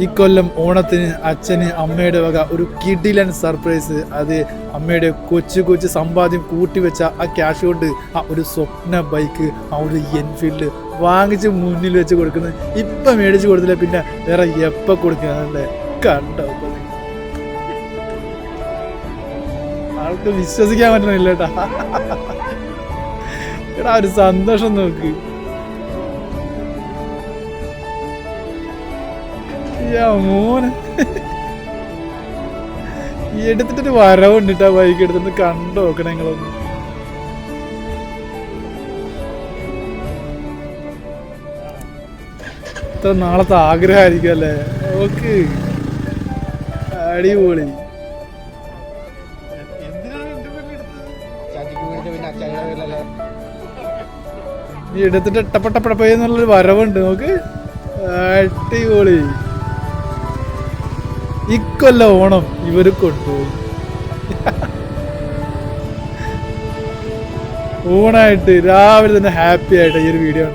ഇക്കൊല്ലം ഓണത്തിന് അച്ഛന് അമ്മയുടെ വക ഒരു കിടിലൻ സർപ്രൈസ്. അത് അമ്മയുടെ കൊച്ചു കൊച്ചു സമ്പാദ്യം കൂട്ടിവെച്ച ആ ക്യാഷ് കൊണ്ട് ആ ഒരു സ്വപ്ന ബൈക്ക്, ആ ഒരു എൻഫീൽഡ് വാങ്ങിച്ച് മുന്നിൽ വെച്ച് കൊടുക്കുന്നത്. ഇപ്പം മേടിച്ച് കൊടുത്തില്ല പിന്നെ വേറെ എപ്പോൾ കൊടുക്കുന്നതല്ലേ? കണ്ടോ ആൾക്ക് വിശ്വസിക്കാൻ പറ്റണില്ല കേട്ടാ. എടാ ഒരു സന്തോഷം നോക്ക്. മോന് എടുത്തിട്ടൊരു വരവുണ്ടിട്ടാ ബൈക്ക് എടുത്തിട്ട് കണ്ടു നോക്കണേ നിങ്ങളൊന്ന്. ഇത്ര നാളത്തെ ആഗ്രഹമായിരിക്കും അല്ലേ? ഓക്ക് അടിപൊളി. നീ എടുത്തിട്ട് ടപ്പട്ടപ്പടപ്പെന്നുള്ളൊരു വരവുണ്ട് നോക്ക്. അടിപൊളി. ഇക്കൊല്ല ഓണം ഇവര് കൊണ്ടുപോയി. ഓണായിട്ട് രാവിലെ തന്നെ ഹാപ്പി ആയിട്ട് ഈ ഒരു വീഡിയോ